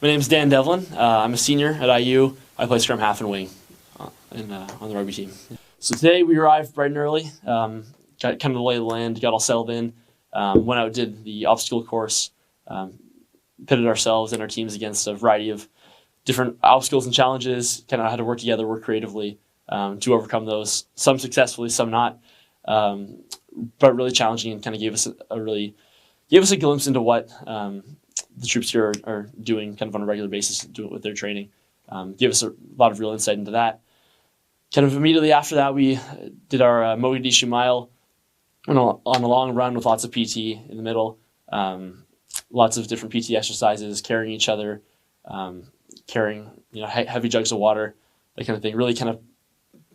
My name is Dan Devlin. I'm a senior at IU. I play scrum half and wing on the rugby team. So today we arrived bright and early, got kind of the lay of the land, got all settled in, went out, did the obstacle course, pitted ourselves and our teams against a variety of different obstacles and challenges, kind of had to work together, work creatively to overcome those, some successfully, some not, but really challenging, and kind of gave us a glimpse into what the troops here are doing kind of on a regular basis, doing it with their training. Gave us a lot of real insight into that. Kind of immediately after that, we did our Mogadishu Mile on a long run with lots of PT in the middle, lots of different PT exercises, carrying each other, carrying heavy jugs of water, that kind of thing. Really kind of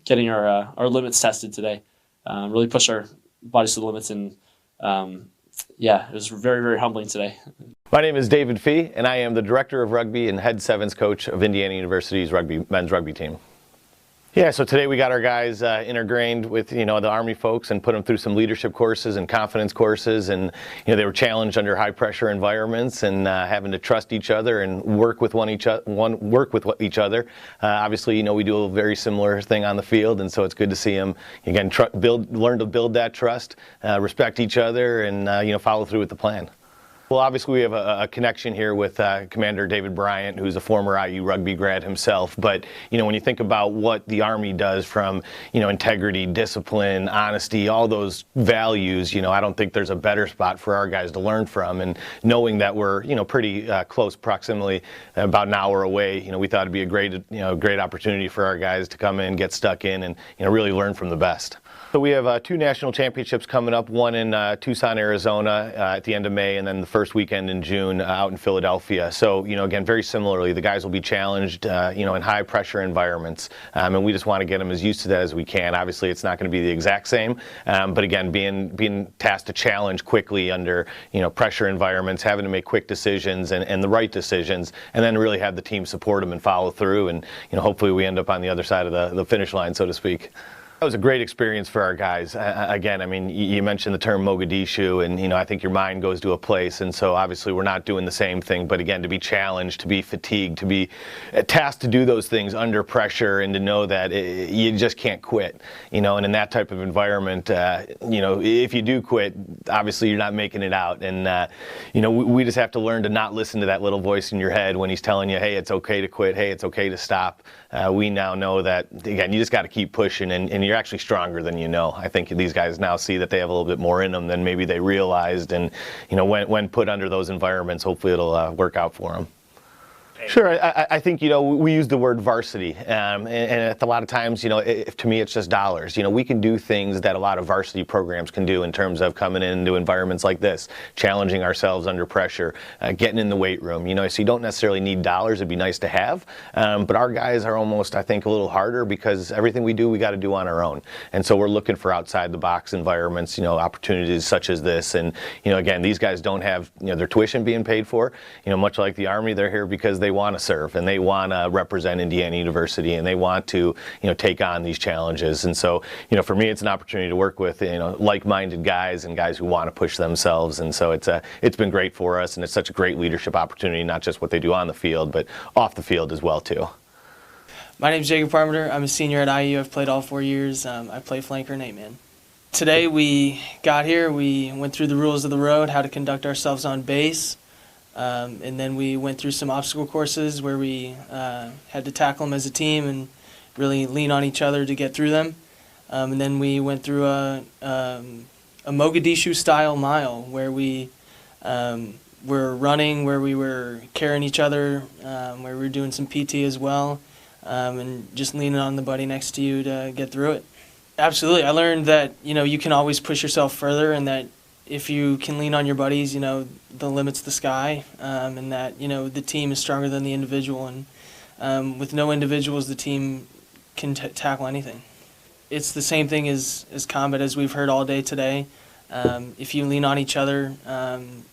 getting our limits tested today. Really push our bodies to the limits, and it was very, very humbling today. My name is David Fee, and I am the Director of Rugby and Head Sevens Coach of Indiana University's men's rugby team. Yeah, so today we got our guys integrated with the Army folks and put them through some leadership courses and confidence courses, and they were challenged under high pressure environments and having to trust each other and work with each other. Obviously, we do a very similar thing on the field, and so it's good to see them again learn to build that trust, respect each other, and follow through with the plan. Well, obviously we have a connection here with Commander David Bryant, who's a former IU rugby grad himself. But when you think about what the Army does from integrity, discipline, honesty, all those values, I don't think there's a better spot for our guys to learn from. And knowing that we're pretty close proximity, about an hour away, we thought it'd be a great opportunity for our guys to come in, get stuck in, and really learn from the best. So we have 2 national championships coming up, one in Tucson, Arizona at the end of May, and then the first weekend in June out in Philadelphia. So, again, very similarly, the guys will be challenged, in high pressure environments, and we just want to get them as used to that as we can. Obviously, it's not going to be the exact same, but again, being tasked to challenge quickly under, pressure environments, having to make quick decisions and the right decisions, and then really have the team support them and follow through, and, hopefully we end up on the other side of the finish line, so to speak. That was a great experience for our guys. Again, I mean, you mentioned the term Mogadishu, and I think your mind goes to a place, and so obviously we're not doing the same thing, but again, to be challenged, to be fatigued, to be tasked to do those things under pressure, and to know that you just can't quit, and in that type of environment, if you do quit, obviously you're not making it out, and we just have to learn to not listen to that little voice in your head when he's telling you, hey, it's okay to quit, hey, it's okay to stop. We now know that, again, you just got to keep pushing, and you're actually stronger than you know. I think these guys now see that they have a little bit more in them than maybe they realized, and when put under those environments, hopefully it'll work out for them. Sure, I think we use the word varsity, and a lot of times to me it's just dollars. We can do things that a lot of varsity programs can do in terms of coming into environments like this, challenging ourselves under pressure, getting in the weight room. So you don't necessarily need dollars. It'd be nice to have, but our guys are almost, I think, a little harder because everything we do we got to do on our own, and so we're looking for outside the box environments, opportunities such as this, and again, these guys don't have their tuition being paid for. Much like the Army, they're here because they want to serve and they want to represent Indiana University, and they want to take on these challenges. And so for me, it's an opportunity to work with like-minded guys and guys who want to push themselves, and so it's been great for us, and it's such a great leadership opportunity, not just what they do on the field but off the field as well too. My name's Jacob Parmenter. I'm a senior at IU. I've played all 4 years. I play flanker and 8-man. Today we got here, we went through the rules of the road, how to conduct ourselves on base. And then we went through some obstacle courses where we had to tackle them as a team and really lean on each other to get through them. And then we went through a Mogadishu-style mile where we were running, where we were carrying each other, where we were doing some PT as well, and just leaning on the buddy next to you to get through it. Absolutely. I learned that you can always push yourself further, and that if you can lean on your buddies, the limit's the sky, and that, the team is stronger than the individual, and with no individuals, the team can tackle anything. It's the same thing as combat, as we've heard all day today. If you lean on each other,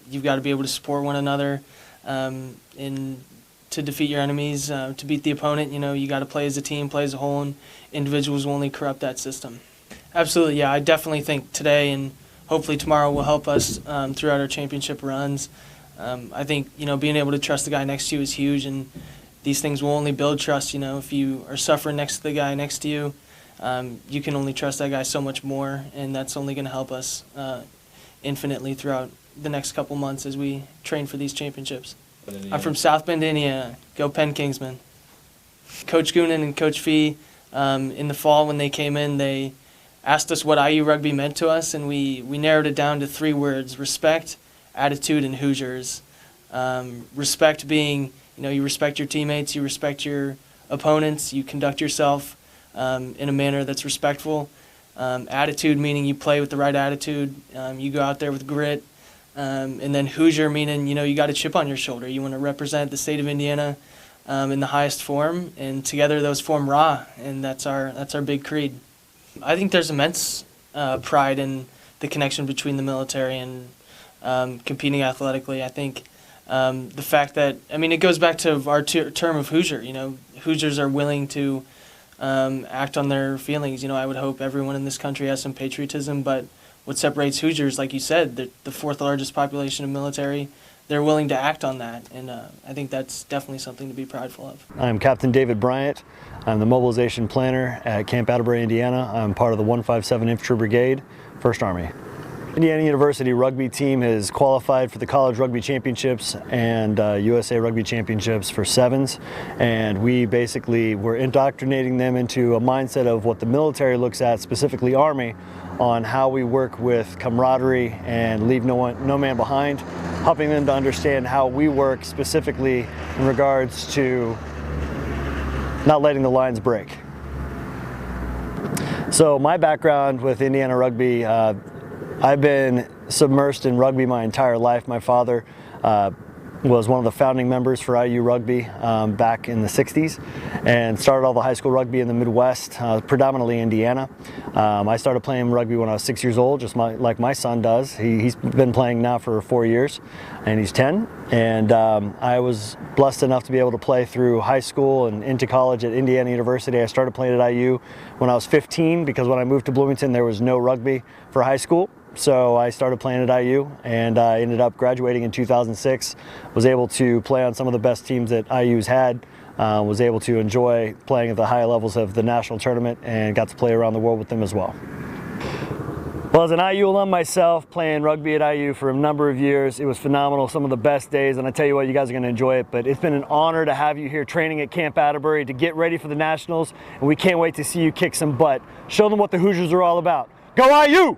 you've got to be able to support one another, and to defeat your enemies, to beat the opponent, you got to play as a team, play as a whole, and individuals will only corrupt that system. Absolutely, yeah, I definitely think today and hopefully tomorrow will help us throughout our championship runs. I think, being able to trust the guy next to you is huge, and these things will only build trust. If you are suffering next to the guy next to you, you can only trust that guy so much more, and that's only going to help us infinitely throughout the next couple months as we train for these championships. I'm from South Bend, Indiana. Go Penn Kingsman. Coach Goonan and Coach Fee, in the fall when they came in, they asked us what IU rugby meant to us, and we narrowed it down to 3 words: respect, attitude, and Hoosiers. Respect being, you respect your teammates, you respect your opponents, you conduct yourself in a manner that's respectful. Attitude meaning you play with the right attitude, you go out there with grit. And then Hoosier meaning, you got a chip on your shoulder. You want to represent the state of Indiana in the highest form, and together those form RA, and that's our big creed. I think there's immense pride in the connection between the military and competing athletically. I think the fact that, it goes back to our term of Hoosier. Hoosiers are willing to act on their feelings. I would hope everyone in this country has some patriotism, but what separates Hoosiers, like you said, the 4th largest population of military, they're willing to act on that, and I think that's definitely something to be prideful of. I'm Captain David Bryant. I'm the mobilization planner at Camp Atterbury, Indiana. I'm part of the 157 Infantry Brigade, 1st Army. Indiana University rugby team has qualified for the College Rugby Championships and USA Rugby Championships for 7s, and we basically were indoctrinating them into a mindset of what the military looks at, specifically Army, on how we work with camaraderie and leave no man behind, helping them to understand how we work specifically in regards to not letting the lines break. So my background with Indiana Rugby, I've been submersed in rugby my entire life. My father was one of the founding members for IU Rugby back in the 60s, and started all the high school rugby in the Midwest, predominantly Indiana. I started playing rugby when I was 6 years old, just like my son does. He's been playing now for 4 years, and he's 10. And I was blessed enough to be able to play through high school and into college at Indiana University. I started playing at IU when I was 15, because when I moved to Bloomington there was no rugby for high school. So I started playing at IU, and I ended up graduating in 2006. Was able to play on some of the best teams that IU's had. Was able to enjoy playing at the high levels of the national tournament, and got to play around the world with them as well. Well, as an IU alum myself, playing rugby at IU for a number of years, it was phenomenal, some of the best days, and I tell you what, you guys are going to enjoy it. But it's been an honor to have you here training at Camp Atterbury to get ready for the Nationals, and we can't wait to see you kick some butt. Show them what the Hoosiers are all about. Go IU!